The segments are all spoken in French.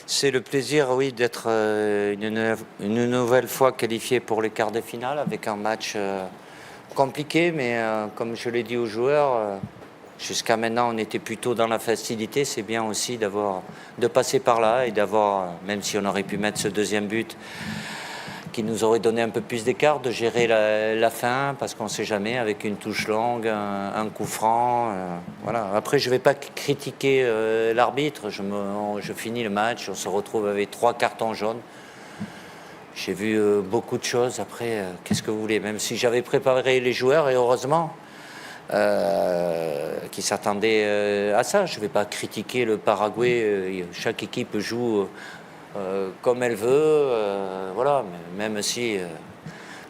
C'est le plaisir, oui, d'être une nouvelle fois qualifié pour les quarts de finale avec un match compliqué, mais comme je l'ai dit aux joueurs, jusqu'à maintenant on était plutôt dans la facilité. C'est bien aussi de passer par là et d'avoir, même si on aurait pu mettre ce deuxième but qui nous aurait donné un peu plus d'écart, de gérer la fin, parce qu'on ne sait jamais, avec une touche longue, un coup franc. Voilà. Après, je ne vais pas critiquer l'arbitre. Je finis le match, on se retrouve avec 3 cartons jaunes. J'ai vu beaucoup de choses. Après, qu'est-ce que vous voulez? Même si j'avais préparé les joueurs, et heureusement, qui s'attendaient à ça. Je ne vais pas critiquer le Paraguay. Chaque équipe joue comme elle veut, voilà, même si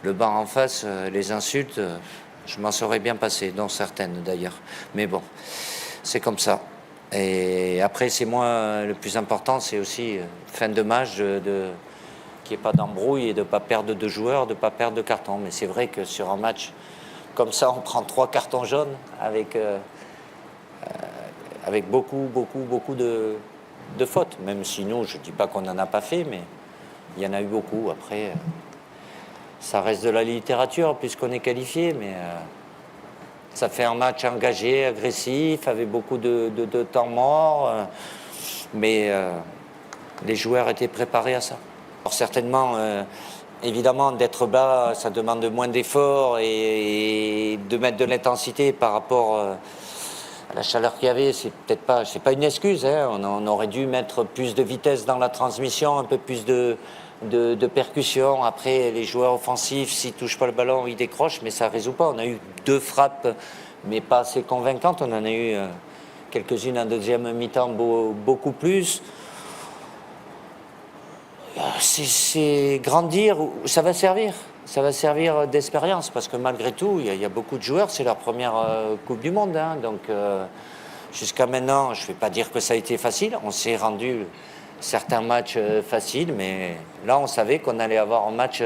le banc en face les insulte, je m'en serais bien passé, dont certaines d'ailleurs. Mais bon, c'est comme ça. Et après, c'est moi, le plus important, c'est aussi fin de match, qu'il n'y ait pas d'embrouille et de ne pas perdre de joueurs, de ne pas perdre de cartons. Mais c'est vrai que sur un match comme ça, on prend 3 cartons jaunes avec beaucoup de fautes, même si nous, je ne dis pas qu'on n'en a pas fait, mais il y en a eu beaucoup. Après, ça reste de la littérature puisqu'on est qualifié, mais ça fait un match engagé, agressif, avec beaucoup de temps mort, mais les joueurs étaient préparés à ça. Alors certainement, évidemment, d'être bas, ça demande moins d'efforts et de mettre de l'intensité par rapport à la chaleur qu'il y avait. C'est pas une excuse, hein. On aurait dû mettre plus de vitesse dans la transmission, un peu plus de percussion. Après, les joueurs offensifs, s'ils ne touchent pas le ballon, ils décrochent, mais ça ne résout pas. On a eu 2 frappes, mais pas assez convaincantes. On en a eu quelques-unes en deuxième mi-temps, beaucoup plus. C'est grandir, ça va servir. Ça va servir d'expérience parce que malgré tout, il y a beaucoup de joueurs, c'est leur première Coupe du Monde. Hein, donc jusqu'à maintenant, je ne vais pas dire que ça a été facile. On s'est rendu certains matchs faciles, mais là, on savait qu'on allait avoir un match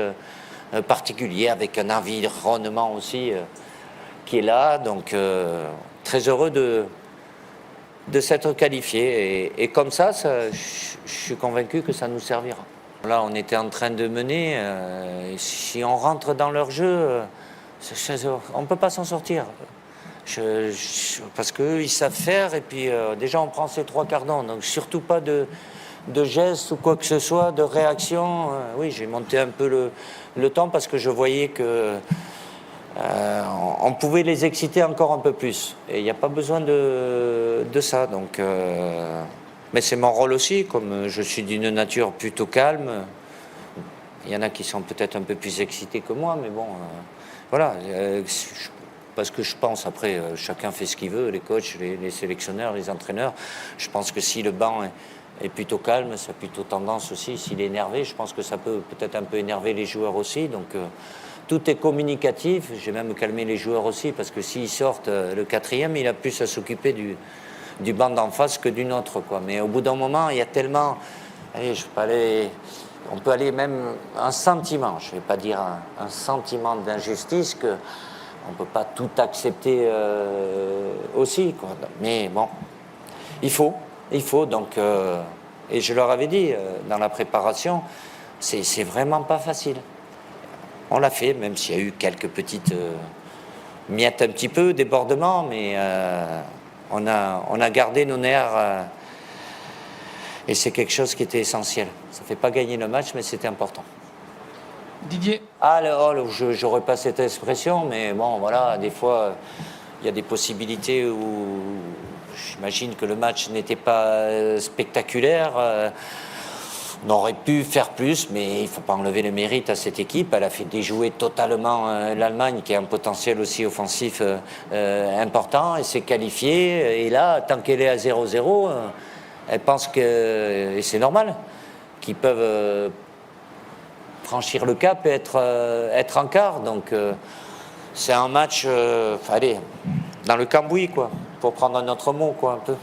particulier avec un environnement aussi qui est là. Donc très heureux de s'être qualifié. Et comme ça, je suis convaincu que ça nous servira. Là, on était en train de mener. Si on rentre dans leur jeu, on ne peut pas s'en sortir. Parce qu'eux, ils savent faire. Et puis, déjà, on prend ces 3 quarts d'heure. Donc, surtout pas de gestes ou quoi que ce soit, de réaction. Oui, j'ai monté un peu le temps parce que je voyais que on pouvait les exciter encore un peu plus. Et il n'y a pas besoin de ça. Donc... mais c'est mon rôle aussi, comme je suis d'une nature plutôt calme. Il y en a qui sont peut-être un peu plus excités que moi, mais bon, voilà. Parce que je pense, après, chacun fait ce qu'il veut, les coachs, les sélectionneurs, les entraîneurs. Je pense que si le banc est plutôt calme, ça a plutôt tendance aussi, s'il est énervé, je pense que ça peut peut-être un peu énerver les joueurs aussi. Donc tout est communicatif. J'ai même calmé les joueurs aussi, parce que s'ils sortent le 4e, il a plus à s'occuper du banc d'en face que d'une autre, quoi. Mais au bout d'un moment, il y a tellement... Allez, on peut aller même un sentiment, je ne vais pas dire un sentiment d'injustice, qu'on ne peut pas tout accepter aussi, quoi. Mais bon, il faut. Donc, et je leur avais dit dans la préparation, c'est vraiment pas facile. On l'a fait, même s'il y a eu quelques petites miettes un petit peu, débordements, mais... On a gardé nos nerfs et c'est quelque chose qui était essentiel. Ça ne fait pas gagner le match, mais c'était important. Didier. J'aurais pas cette expression, mais bon, voilà, des fois, il y a des possibilités où j'imagine que le match n'était pas spectaculaire. On aurait pu faire plus, mais il ne faut pas enlever le mérite à cette équipe. Elle a fait déjouer totalement l'Allemagne, qui a un potentiel aussi offensif important. Elle s'est qualifiée. Et là, tant qu'elle est à 0-0, elle pense que, et c'est normal, qu'ils peuvent franchir le cap et être en quart. Donc, c'est un match, allez, dans le cambouis, quoi, pour prendre un autre mot, quoi, un peu.